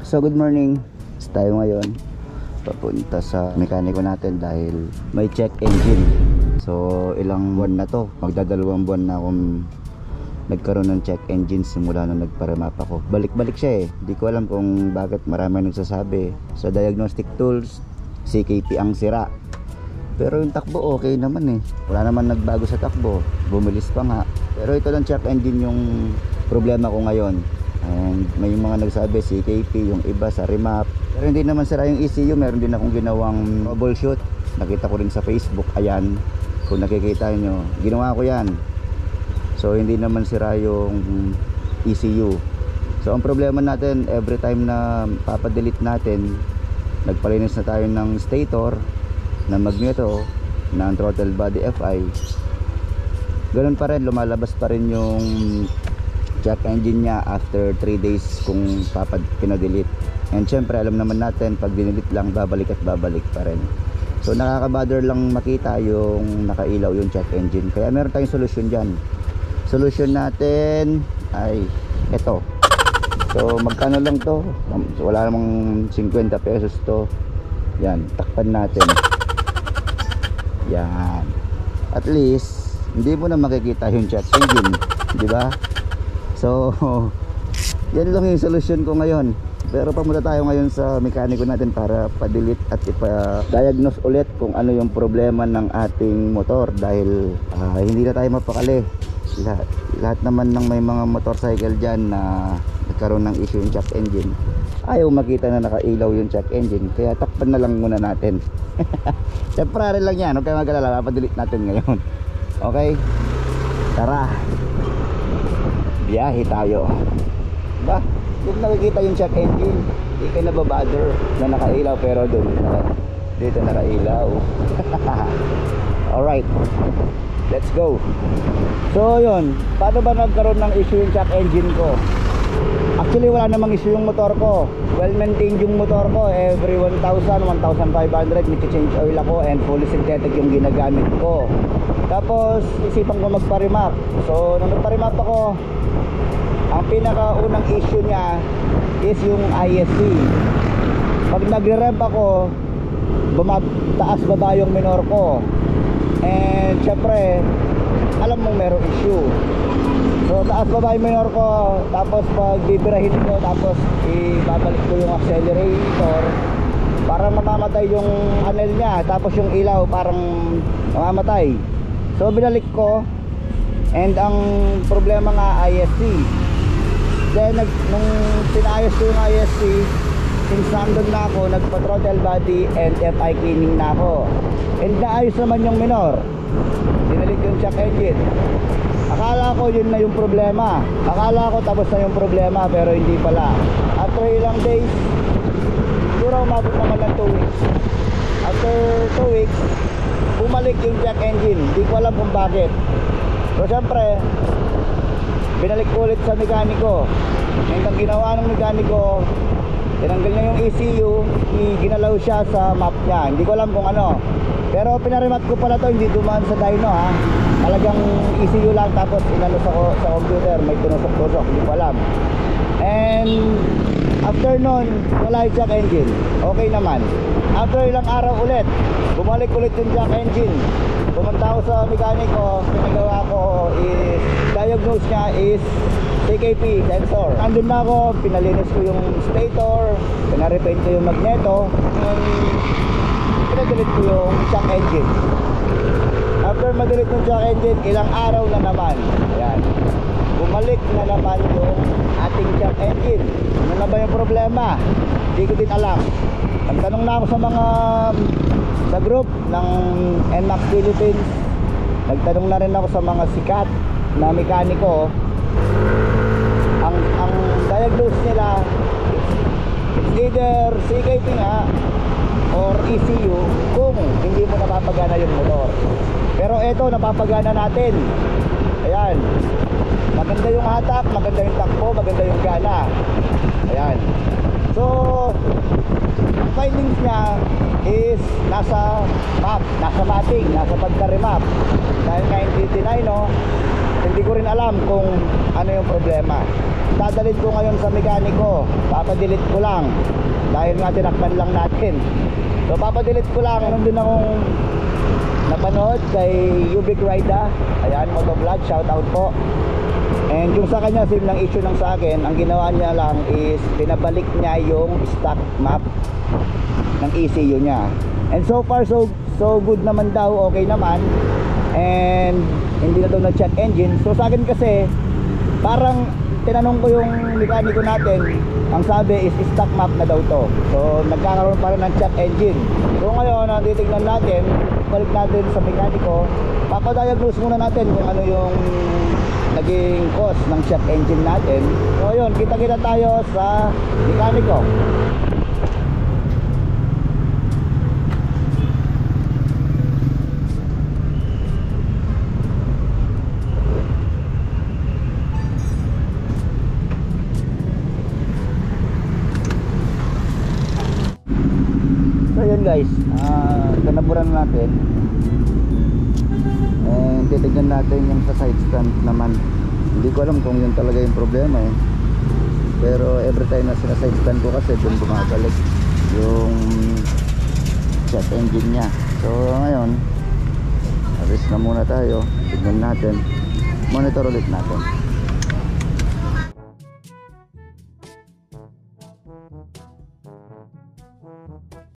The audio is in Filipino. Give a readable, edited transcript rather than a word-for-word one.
So good morning. Tayo ngayon papunta sa mekaniko natin dahil may check engine. So ilang buwan na to, magdadalawang buwan na akong nagkaroon ng check engine simula nung nagparamap ako. Balik-balik siya eh. Di ko alam kung bakit marami nagsasabi. Sa diagnostic tools, CKP ang sira. Pero yung takbo okay naman eh. Wala naman nagbago sa takbo. Bumilis pa nga. Pero ito lang check engine yung problema ko ngayon. And may mga nagsabi CKP, yung iba sa remap. Pero hindi naman sira yung ECU. Meron din akong ginawang troubleshoot. Nakita ko rin sa Facebook. Ayan, kung nakikita nyo, ginawa ko yan. So hindi naman sira yung ECU. So ang problema natin, every time na papadelete natin, nagpalinis na tayo ng stator, na magneto, ng throttle body FI, ganun pa rin, lumalabas pa rin yung check engine nya after 3 days kung pinadelete. And syempre alam naman natin, pag dinelete lang, babalik at babalik pa rin. So nakaka-bother lang makita yung nakailaw yung check engine. Kaya meron tayong solusyon dyan. Solution natin ay ito. So magkano lang to? Wala namang 50 pesos to. Yan, takpan natin. Yan. At least hindi mo na makikita yung check engine, di ba? So yan lang yung solusyon ko ngayon. Pero pamunta tayo ngayon sa mekaniko natin para pa-delete at ipa-diagnose ulit kung ano yung problema ng ating motor. Dahil hindi na tayo mapakali. Lahat naman ng may mga motorcycle dyan na nagkaroon ng issue yung check engine, ayaw makita na nakailaw yung check engine. Kaya takpan na lang muna natin. Temporary lang yan, huwag kayo mag-alala, papadelete natin ngayon. Okay, tara, biyahe tayo. Ba, kung nakikita yung check engine, hindi ka nababother na nakailaw. Pero dito nakailaw. Alright, let's go. So yun, paano ba nagkaroon ng issue yung check engine ko? Actually wala namang issue yung motor ko. Well maintained yung motor ko. Every 1,000, 1,500 nag-change oil ako and fully synthetic yung ginagamit ko. Tapos isipan ko magpa-remap. So nung nagpa-remap ako, ang pinakaunang issue niya is yung ISC. Pag nagre-rev ako, taas baba yung minor ko. And syempre alam mong merong issue. So taas baba yung minor ko. Tapos pag bibirahin ko, tapos ibabalik ko yung accelerator, para mamamatay yung anel niya. Tapos yung ilaw parang mamamatay. So binalik ko. And ang problema nga ISC. Then nung sinayos ko yung ISC, since nandun na ako, nagpa-throttle body and FI cleaning na ako. And naayos naman yung minor. Dinalik yung check engine. Akala ko yun na yung problema. Akala ko tapos na yung problema, pero hindi pala. After ilang days, siguro umabot naman ng 2 weeks. After 2 weeks, bumalik yung check engine. Hindi ko alam kung bakit. So syempre, binalik ko ulit sa mekaniko. And ang ginawa ng mekaniko, tinanggal niya yung ECU, ginalaw siya sa map niya. Hindi ko alam kung ano. Pero pinarimat ko pala to, hindi dumaan sa dyno ha. Talagang ECU lang, tapos inano sa computer, may tunusok-tusok, hindi ko alam. And after nun, wala yung check engine. Okay naman. After ilang araw ulit, bumalik ulit yung check engine. Pumunta ako sa mekaniko, pinagawa ko is, diagnose niya is CKP sensor. Andun na ako, pinalinis ko yung stator, pinarepaint ko yung magneto, and pinadelete ko yung check engine. After madelete yung check engine, ilang araw na naman, ayan, bumalik na naman yung ating check engine. Ano na ba yung problema? Hindi ko din alam. Nagtanong na ako sa mga sa group ng NMAX Philippines. Nagtanong na rin ako sa mga sikat na mekaniko. Ang diagnose nila, it's either CKP nga or ECU kung hindi mo napapagana yung motor. Pero eto, napapagana natin. Ayan, maganda yung hatak, maganda yung takbo, maganda yung gana. Ayan. So ang findings niya, is nasa map, nasa mapping, nasa pagka-remap. Dahil nga hindi tinay, no, hindi ko rin alam kung ano yung problema. Dadalit ko ngayon sa mekaniko, papadelete ko lang dahil nga tinakpan lang natin. So papadelete ko lang. Meron din akong napanood kay Ubik Rida, ayan, motovlog, shoutout po. And yung sa kanya, same ng issue ng sa akin, ang ginawa niya lang is pinabalik niya yung stock map ng ECU niya. And so far so good naman daw, okay naman. And hindi na daw na-check engine. So sa akin kasi, parang tinanong ko yung mekaniko natin, ang sabi is stock map na daw to. So nagkakaroon pa rin ng check engine. So ngayon, titignan natin, balik natin sa mekaniko, papadiagnose muna natin kung ano yung naging cause ng check engine natin. So yun, kita-kita tayo sa mekaniko. So yun guys, kanaburan natin. And titignan natin yung sa side stand naman. Hindi ko alam kung yun talaga yung problema eh. Pero every time na side stand ko kasi dun bumabalik yung check engine nya. So ngayon, rest na muna tayo. Tignan natin, monitor ulit natin.